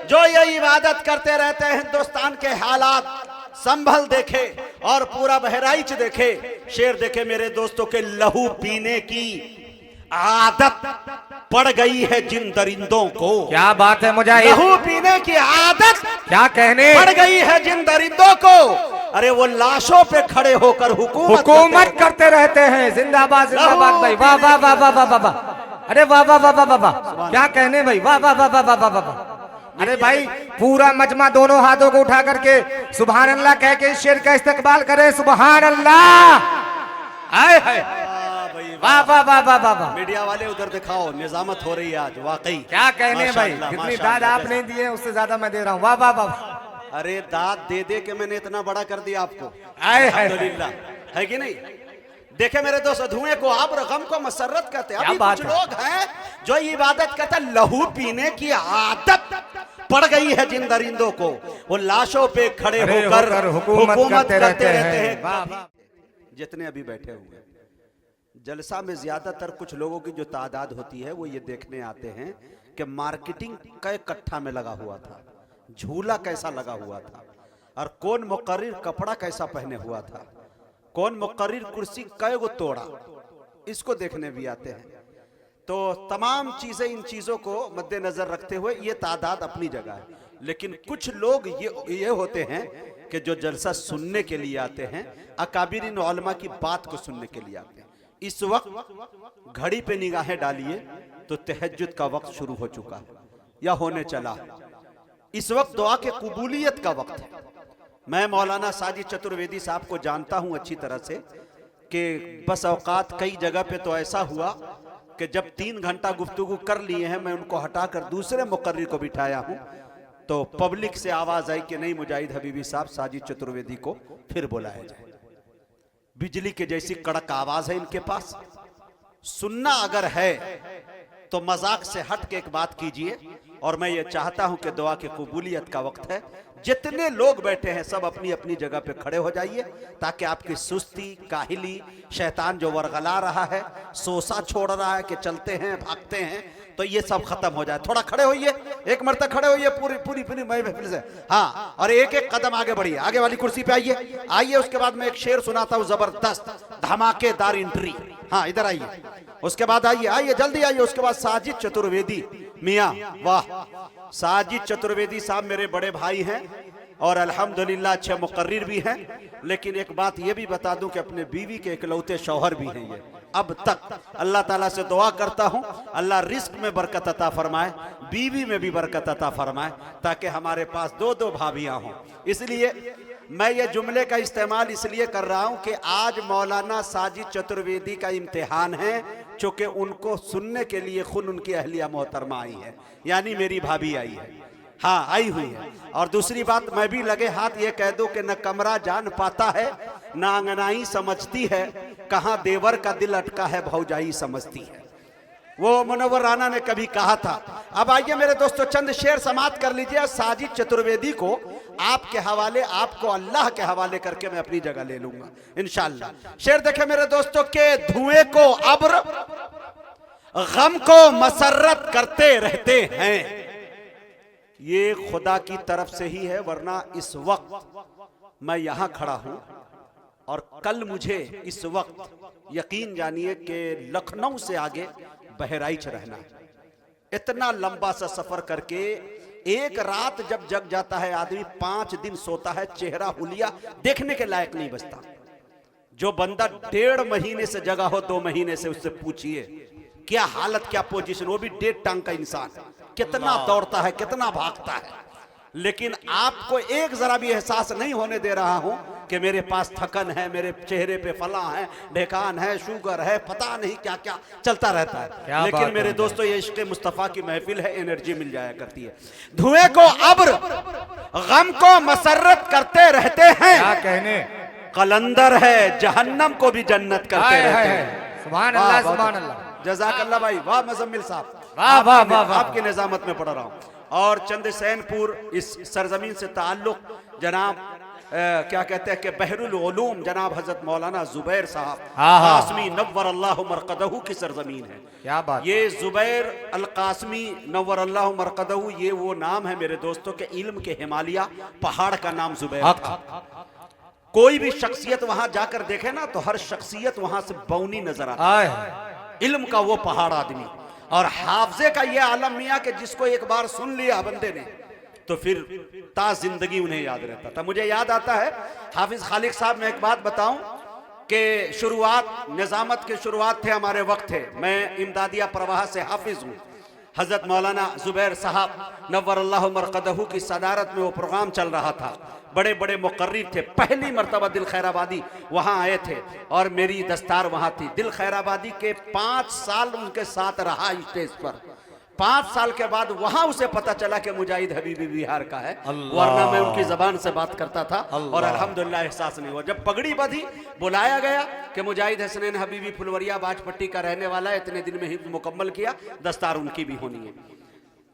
जो ये इबादत करते रहते हैं हिंदुस्तान के हालात संभल देखे और पूरा बहराइच देखे, शेर देखे मेरे दोस्तों के लहू पीने की आदत पड़ गई है जिन दरिंदों को। क्या बात है मुजाहिद, लहू पीने की आदत क्या कहने पड़ गई है जिन दरिंदों को। अरे वो लाशों पे खड़े होकर हुकूमत करते रहते हैं। जिंदाबाद जिंदाबाद भाई, वाह वाह वाह वाह वाह वाह, अरे वाह वाह वाह वाह वाह, क्या कहने भाई, वाह वाह वाह वाह वाह वाह। अरे भाई पूरा मजमा दोनों हाथों को उठा करके सुभान अल्लाह कह के इस शेर का इस्तकबाल करे। सुभान अल्लाह, आए हाय, वाह वाह वाह वाह वाह। मीडिया वाले उधर दिखाओ, निजामत हो रही है आज वाकई। क्या कहने भाई, जितनी दाद आपने दी है उससे ज्यादा मैं दे रहा हूँ। वाह वाह वाह। अरे दाद दे दे के मैंने इतना बड़ा कर दिया आपको, अल्हम्दुलिल्लाह, है कि नहीं। देखे मेरे दोस्त, धुएं को आबर, गम को मसरत कहते हैं। अभी कुछ लोग हैं जो इबादत करते हैं, लहू पीने की आदत पड़ गई है जिन दरिंदों को। वो लाशों पे खड़े होकर हुकूमत करते रहते हैं। जितने अभी बैठे हुए जलसा में ज्यादातर कुछ लोगों की जो तादाद होती है वो ये देखने आते हैं कि मार्केटिंग कै कट्ठा में लगा हुआ था, झूला कैसा लगा हुआ था, और कौन मुकर्रिर कपड़ा कैसा पहने हुआ था, कौन मुकर्रिर कुर्सी कै गो तोड़ा, इसको देखने भी आते हैं। तो तमाम चीजें, इन चीजों को मद्देनजर रखते हुए ये तादाद अपनी जगह है। लेकिन कुछ लोग ये होते हैं कि जो जलसा सुनने के लिए आते हैं, अकाबिरीन उलमा की बात को सुनने के लिए आते हैं। इस वक्त घड़ी पे निगाहें डालिए तो तहज्जुद का वक्त शुरू हो चुका है या होने चला। इस वक्त दुआ के कबूलियत का वक्त है। मैं मौलाना साजिद चतुर्वेदी साहब को जानता हूं अच्छी तरह से कि बस औकात कई जगह पे तो ऐसा हुआ कि जब 3 घंटा गुफ्तगू कर लिए हैं, मैं उनको हटाकर दूसरे मुकर्रिर को बिठाया हूं, तो पब्लिक से आवाज आई कि नहीं मुजाहिद हबीबी साहब, साजिद चतुर्वेदी को फिर बुलाया जाए। बिजली के जैसी कड़क आवाज है इनके पास। सुनना अगर है तो मजाक से हट के एक बात कीजिए। और मैं ये चाहता हूं कि दुआ की कबूलियत का वक्त है। जितने लोग बैठे हैं सब अपनी अपनी जगह पे खड़े हो जाइए, ताकि आपकी सुस्ती, काहिली, शैतान जो वरगला रहा है, सोसा छोड़ रहा है कि चलते हैं भागते हैं, तो ये सब खत्म हो जाए। थोड़ा खड़े होइए, एक मरतबा खड़े होइए पूरी पूरी पूरी महफिल से। हाँ, और एक एक कदम आगे बढ़िए, आगे वाली कुर्सी पे आइए आइए। उसके बाद मैं एक शेर सुनाता हूँ, जबरदस्त धमाकेदार एंट्री। हाँ, इधर आइए, उसके बाद आइए आइए जल्दी आइए। उसके बाद साजिद चतुर्वेदी मियाँ, वाह, साजिद चतुर्वेदी साहब मेरे बड़े भाई हैं और अल्हम्दुलिल्लाह अच्छे मुकर्रिर भी हैं। लेकिन एक बात ये भी बता दूं कि अपने बीवी के इकलौते शौहर भी हैं ये अब तक। अल्लाह ताला से दुआ करता हूं अल्लाह रिस्क में बरकत अता फरमाए, बीवी में भी बरकत अता फरमाए, ताकि हमारे पास 2-2 भाभियां हों। इसलिए मैं ये जुमले का इस्तेमाल इसलिए कर रहा हूं कि आज मौलाना साजिद चतुर्वेदी का इम्तिहान है, चूंकि उनको सुनने के लिए खुद उनकी अहलिया मोहतरमा आई है, यानी मेरी भाभी आई है। हाँ, आई हुई है। और दूसरी बात, मैं भी लगे हाथ ये कह दूं कि न कमरा जान पाता है, न अंगनाई समझती है, कहां देवर का दिल अटका है भौजाई समझती है। वो मुनव्वर राना ने कभी कहा था। अब आइए मेरे दोस्तों, चंद शेर समाप्त कर लीजिए। साजिद चतुर्वेदी को आपके हवाले, आपको अल्लाह के हवाले करके मैं अपनी जगह ले लूंगा इंशाअल्लाह। शेर देखे मेरे दोस्तों के धुएं को अब्र, गम को मसरत करते रहते हैं। ये खुदा की तरफ से ही है, वरना इस वक्त मैं यहां खड़ा हूं और कल मुझे इस वक्त यकीन जानिए कि लखनऊ से आगे बहराइच रहना है। इतना लंबा सा सफर करके एक रात जब जग जाता है आदमी, 5 दिन सोता है, चेहरा हुलिया देखने के लायक नहीं बचता। जो बंदा 1.5 महीने से जगा हो, 2 महीने से, उससे पूछिए क्या हालत, क्या पोजीशन। वो भी 1.5 टांग का इंसान, कितना दौड़ता है, कितना भागता है। लेकिन आपको एक जरा भी एहसास नहीं होने दे रहा हूं कि मेरे पास थकन है, मेरे चेहरे पे फला है, ढेकान है, शुगर है, पता नहीं क्या क्या चलता रहता है। लेकिन मेरे दोस्तों, ये इश्क़ मुस्तफ़ा की महफिल है, एनर्जी मिल जाया करती है। धुएं को अब्र, गम को मसरत करते रहते हैं। क्या कहने, कलंदर है, जहन्नम को भी जन्नत करते रहते हैं। सुभान अल्लाह, सुभान अल्लाह, जज़ाकल्लाह भाई, वाह मुज़म्मिल साहब, वाह वाह वाह, आपकी निजामत में पढ़ रहा हूँ। और चंद सैनपुर, इस सरजमीन से ताल्लुक जनाब क्या कहते हैं कि बहरुल उलूम जनाब हजरत मौलाना जुबैर साहब हाँ, हाँ। कासमी नव्वर अल्लाह मरकदहू की सरजमीन है। क्या बात। ये जुबैर अल कासमी नव्वर अल्लाह मरकदहू, ये वो नाम है मेरे दोस्तों के इल्म के हिमालय पहाड़ का नाम जुबैर था। कोई भी शख्सियत वहां जाकर देखे ना तो हर शख्सियत वहां से बौनी नजर आती है। इल्म का वो पहाड़ आदमी और हाफजे का ये आलम मियां कि जिसको एक बार सुन लिया बंदे ने तो फिर ता जिंदगी उन्हें याद रहता था। मुझे याद आता है हाफिज खालिक साहब, मैं एक बात बताऊं कि शुरुआत निजामत के शुरुआत थे हमारे वक्त थे। मैं इमदादिया प्रवाह से हाफिज हूँ। हजरत मौलाना जुबैर साहब नव्वर अल्लाह मरकदहू की सदारत में वो प्रोग्राम चल रहा था। बड़े बड़े मुकर्रिर थे। पहली मरतबा दिल खैराबादी वहाँ आए थे और मेरी दस्तार वहाँ थी। दिल खैराबादी के 5 साल उनके साथ रहा स्टेज पर। 5 साल के बाद वहां उसे पता चला कि मुजाहिद हबीबी बिहार का है, वरना मैं उनकी जबान से बात करता था और अल्हम्दुलिल्लाह एहसास नहीं हुआ। जब पगड़ी बंधी बुलाया गया कि मुजाहिद हसनैन हबीबी फुलवरिया बाजपट्टी का रहने वाला है, इतने दिन में ही मुकम्मल किया, दस्तार उनकी भी होनी है।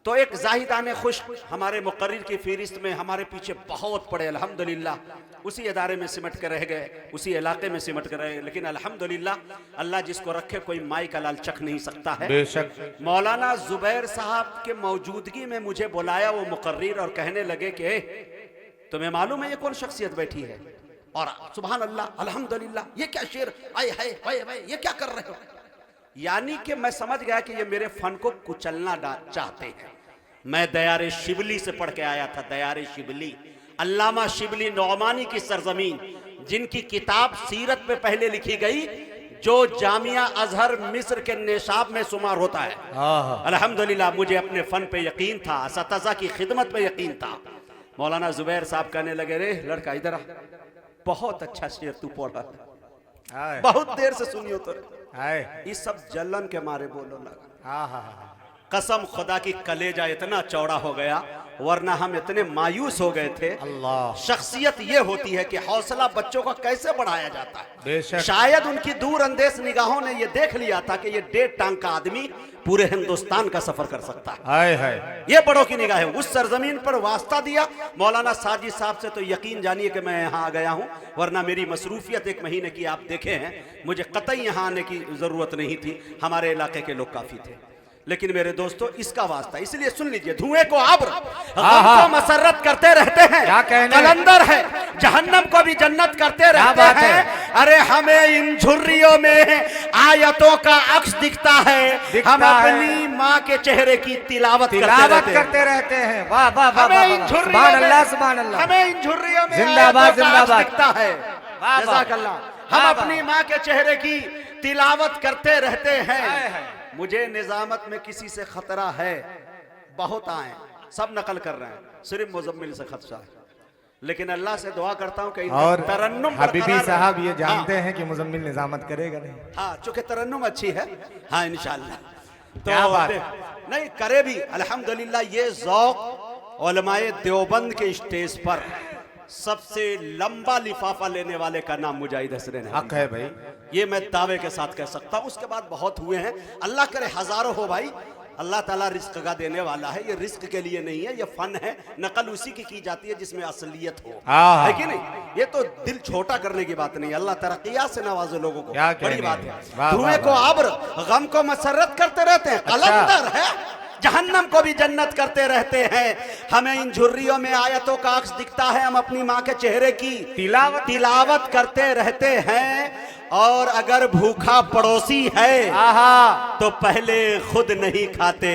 तो एक जाहिदाने खुश हमारे मुकर्रिर की फहरिस्त में हमारे पीछे बहुत पड़े। अल्हम्दुलिल्लाह उसी इदारे में सिमट कर रह गए, उसी इलाके में सिमट कर रह गए। लेकिन अल्हम्दुलिल्लाह अल्लाह जिसको रखे कोई माई का लाल चख नहीं सकता है। बेशक। मौलाना जुबैर साहब के मौजूदगी में मुझे बुलाया वो मुकर्रिर और कहने लगे कि तुम्हें मालूम है ये कौन शख्सियत बैठी है? और सुभान अल्लाह अल्हम्दुलिल्लाह, ये क्या शेर, आए हाय भाई ये क्या कर रहे हो? यानी कि मैं समझ गया कि ये मेरे फन को कुचलना चाहते हैं। मैं दयारे शिबली से पढ़ के आया था। दयारे शिबली, अल्लामा शिबली नौमानी की सरजमीन, जिनकी किताब सीरत में पहले लिखी गई, जो जामिया अजहर मिस्र के निशाब में शुमार होता है। अल्हम्दुलिल्लाह मुझे अपने फन पे यकीन था, असतज़ा की खिदमत पे यकीन था। मौलाना जुबैर साहब कहने लगे, रे लड़का इधर आ, बहुत अच्छा शेर तू पढ़ा, बहुत देर से सुनियो तो इस सब जलन के मारे बोलो लगा। कसम खुदा की कलेजा इतना चौड़ा हो गया, वरना हम इतने मायूस हो गए थे। अल्लाह। शख्सियत ये होती है कि हौसला बच्चों का कैसे बढ़ाया जाता है। बेशक। शायद उनकी दूर अंदेश निगाहों ने ये देख लिया था कि ये 1.5 टांग का आदमी पूरे हिंदुस्तान का सफर कर सकता है। हाय हाय। ये बड़ों की निगाह है। उस सरजमीन पर वास्ता दिया मौलाना साजिद साहब से, तो यकीन जानिए कि मैं यहाँ आ गया हूँ, वरना मेरी मसरूफियत 1 महीने की आप देखे हैं, मुझे कतई यहाँ आने की जरूरत नहीं थी। हमारे इलाके के लोग काफी थे। लेकिन मेरे दोस्तों इसका वास्ता, इसलिए सुन लीजिए, धुएं को आब्र, गम को मसरत करते रहते हैं, क्या कहने? कलंदर है, जहन्नम को भी जन्नत करते रहते हैं। अरे हमें इन झुर्रियों में आयतों का अक्स दिखता है, हम अपनी माँ के चेहरे की तिलावत करते रहते हैं। वाह वाह वाह, सुभान अल्लाह सुभान अल्लाह। हमें इन झुर्रियों में जिंदाबाद जिंदाबाद दिखता है। जज़ाकल्लाह। हम अपनी माँ के चेहरे की तिलावत करते रहते हैं। मुझे निजामत में किसी से खतरा है, बहुत आए, सब नकल कर रहे हैं, सिर्फ मुजम्मिल से खदशा है। लेकिन अल्लाह से दुआ करता हूं कि और तरन्नुम हबीबी साहब ये जानते हैं कि मुजम्मिल निजामत करेगा नहीं। हाँ, चूंकि तरन्नुम अच्छी है, हाँ इंशाअल्लाह क्या बात नहीं करे भी। अल्हम्दुलिल्लाह ये ज़ौक़ उलमाए देवबंद के स्टेज पर सबसे लंबा लिफाफा लेने वाले का नाम मुजाहिद हसनैन हक है भाई, ये मैं दावे के साथ कह सकता हूं। उसके बाद बहुत हुए हैं, अल्लाह करे हजारों हो भाई। अल्लाह ताला रिस्क का देने वाला है, ये रिस्क के लिए नहीं है, ये फन है, नकल उसी की जाती है जिसमें असलियत हो, है कि नहीं? ये तो दिल छोटा करने की बात नहीं, अल्लाह तरक्कियात से नवाजे लोगों को, बड़ी बात है। धुएं को आब्र, गम को मसरत करते रहते हैं, कलंदर है, जहन्नम को भी जन्नत करते रहते हैं। हमें इन झुर्रियों में आयतों का अक्स दिखता है, हम अपनी माँ के चेहरे की तिलावत करते रहते हैं। और अगर भूखा पड़ोसी है तो पहले खुद नहीं खाते।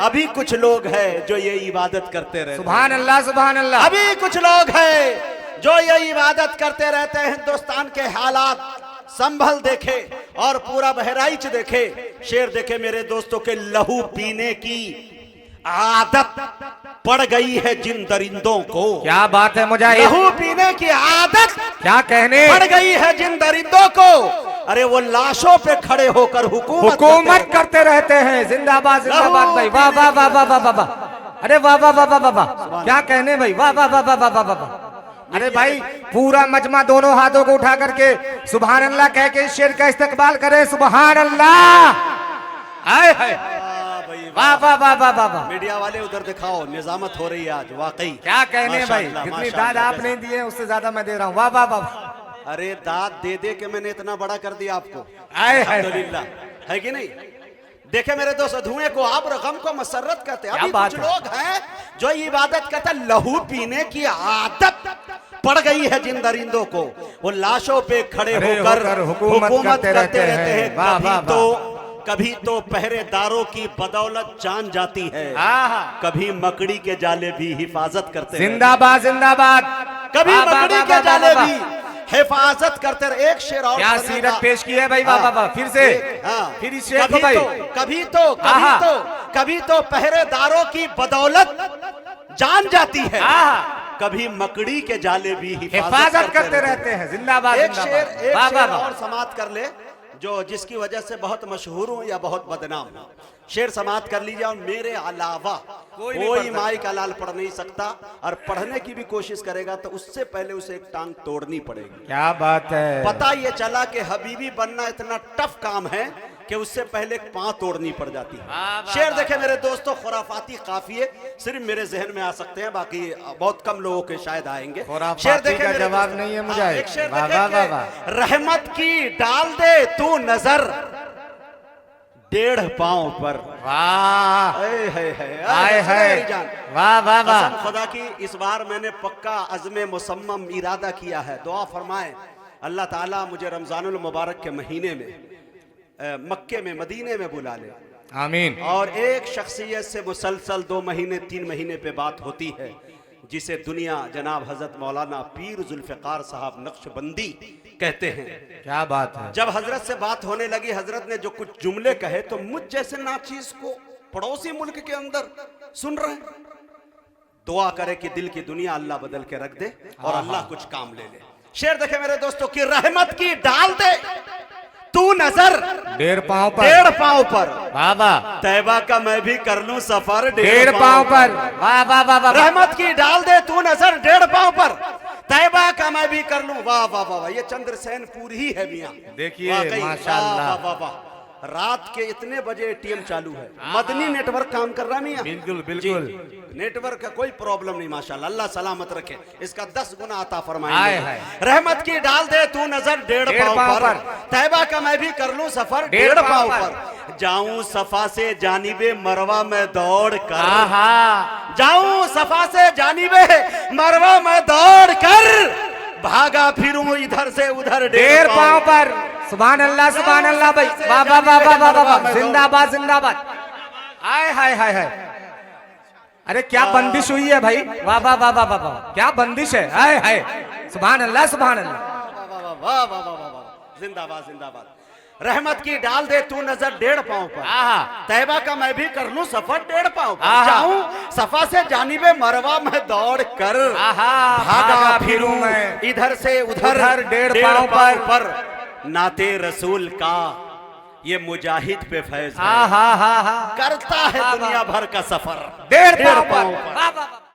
अभी कुछ लोग हैं जो ये इबादत करते रहते हैं। सुभान अल्लाह सुभान अल्लाह। अभी कुछ लोग हैं जो ये इबादत करते रहते हैं। हिंदुस्तान के हालात संभल देखे और पूरा बहराइच देखे, शेर देखे मेरे दोस्तों के लहू पीने की आदत पड़ गई है जिन दरिंदों को। क्या बात है मुजाहिद, लहू पीने की आदत क्या कहने पड़ गई है जिन दरिंदों को। अरे वो लाशों पे खड़े होकर हुकूमत करते रहते हैं। जिंदाबाद जिंदाबाद भाई, वाह वाह वाह वाह वाह वाह। अरे वाह वाह वाह वाह वाह, क्या कहने भाई, वाह वाह वाह वाह वाह वाह। अरे भाई पूरा मजमा दोनों हाथों को उठा करके सुभान अल्लाह कह के इस शेर का इस्तकबाल करे। सुभान अल्लाह। आए हाय भाई वाह वाह वाह वाह वाह वाह। मीडिया वाले उधर दिखाओ, निजामत हो रही है आज वाकई। क्या कहने भाई, माशाअल्लाह, जितनी माशाअल्लाह, दाद आप जैसे- नहीं दिए उससे ज्यादा मैं दे रहा हूँ। वाह वाह वाह। अरे दाद दे दे के मैंने इतना बड़ा कर दिया आपको, आए हाय। अल्हम्दुलिल्लाह, है कि नहीं। देखे मेरे दोस्त, धुएं को आब्र, गम को मसरत कहते हैं। क्या अभी बात कुछ है। लोग हैं जो इबादत कहते हैं, लहू पीने की आदत पड़ गई है जिन दरिंदों को। वो लाशों पे खड़े होकर हुकूमत करते रहते हैं। वाह वाह कभी तो पहरेदारों की बदौलत जान जाती है, आहा। कभी मकड़ी के जाले भी हिफाजत करते हैं। जिंदाबाद जिंदाबाद। कभी वाह, वाह, मकड़ी वाह, के वाह, जाले वाह, भी हिफाजत करते रहे। एक शेर और क्या सुनिएगा। सीरत पेश की है भाई। वाह वाह वाह। फिर से हाँ, फिर इस शेर को भाई। आहा। कभी तो पहरेदारों की बदौलत जान जाती है, आहा। कभी मकड़ी के जाले भी हिफाजत करते रहते हैं। जिंदाबाद एक जिंदाबाद। शेर वाह वाह और वाह। समाप्त कर ले, जो जिसकी वजह से बहुत मशहूर हूं या बहुत बदनाम हूं। शेर समाप्त कर लीजिए। और मेरे अलावा कोई नहीं कोई पढ़ माई का लाल पढ़ नहीं सकता, और पढ़ने की भी कोशिश करेगा तो उससे पहले उसे एक टांग तोड़नी पड़ेगी। क्या बात है। पता ये चला कि हबीबी बनना इतना टफ काम है कि उससे पहले एक पांव तोड़नी पड़ जाती है। शेर देखे मेरे दोस्तों, खुराफाती काफिए सिर्फ मेरे जहन में आ सकते हैं, बाकी बहुत कम लोगों के शायद आएंगे। खुराफाती शेर देखे का मेरे जवाब दोस्तों। नहीं है मुझे। हाँ, एक शेर वाह, देखे वाह, कि वाह, वाह। रहमत की डाल दे तू नजर 1.5 पांव पर। वाह हाय हाय। वाह वाह वाह। कसम खुदा की, इस बार मैंने पक्का अज़्म मुसम्मम इरादा किया है। दुआ फरमाएं अल्लाह ताला मुझे रमजानुल मुबारक के महीने में मक्के में, मदीने में बुला ले। आमीन। और एक शख्सियत से मुसलसल 2 महीने 3 महीने पे बात होती है, जिसे दुनिया जनाब हजरत मौलाना पीर जुल्फ़िकार साहब नक्शबंदी कहते हैं। क्या बात है। जब हजरत से बात होने लगी, हजरत ने जो कुछ जुमले कहे तो मुझ जैसे नाचीज को पड़ोसी मुल्क के अंदर सुन रहे हैं। दुआ करे कि दिल की दुनिया अल्लाह बदल के रख दे और अल्लाह कुछ काम ले ले। शेर देखे मेरे दोस्तों कि रहमत की डाल दे तू नजर 1.5 पांव पर। 1.5 पांव पर। वाह वाह। तैबा का मैं भी कर लूं सफर 1.5 पांव पर। वाह वाह वाह वाह। रहमत की डाल दे तू नजर 1.5 पांव पर, तैबा का मैं भी कर लूं। वाह वाह वाह वाह। ये चंद्रसेन पूरी ही है मियां। देखिए वाकई, माशाअल्लाह। वाह वाह वाह। रात के इतने बजे एटीएम चालू है, मदनी नेटवर्क काम कर रहा है मियां। बिल्कुल बिल्कुल। नेटवर्क का कोई प्रॉब्लम नहीं माशाल्लाह, अल्लाह सलामत रखे, इसका 10 गुना अता हाय फरमाएंगे। हाय। रहमत की डाल दे तू नजर 1.5 पांव पर, तैबा का मैं भी कर लूं सफर 1.5 पांव पर। जाऊं सफा से जानिबे मरवा में दौड़ कर। आहा। जाऊं सफा से जानिबे मरवा में दौड़ कर, भागा फिरूं इधर से उधर 1.5 पांव पर। सुभान अल्लाह भाई। वाह वाह वाह वाह वाह वाह। जिंदाबाद जिंदाबाद। हाय हाय हाय हाय। अरे क्या बंदिश हुई है भाई। वाह वाह वाह वाह वाह। क्या बंदिश है। हाय हाय। सुभान अल्लाह सुभान अल्लाह। वाह वाह वाह वाह वाह। जिंदाबाद जिंदाबाद। रहमत की डाल दे तू नजर 1.5 पांव पर, आहा। तैबा का मैं भी कर लूं सफर 1.5 पांव पर। आहा। जाऊं सफा से जानिबे मरवा में दौड़ कर, आहा। भागा फिरूं मैं इधर से उधर 1.5 पांव पर। नाते रसूल का ये मुजाहिद पे फैज है, आहा हा हा। करता है दुनिया भर का सफर 1.5 पांव पांव पर। पर। वाह वाह।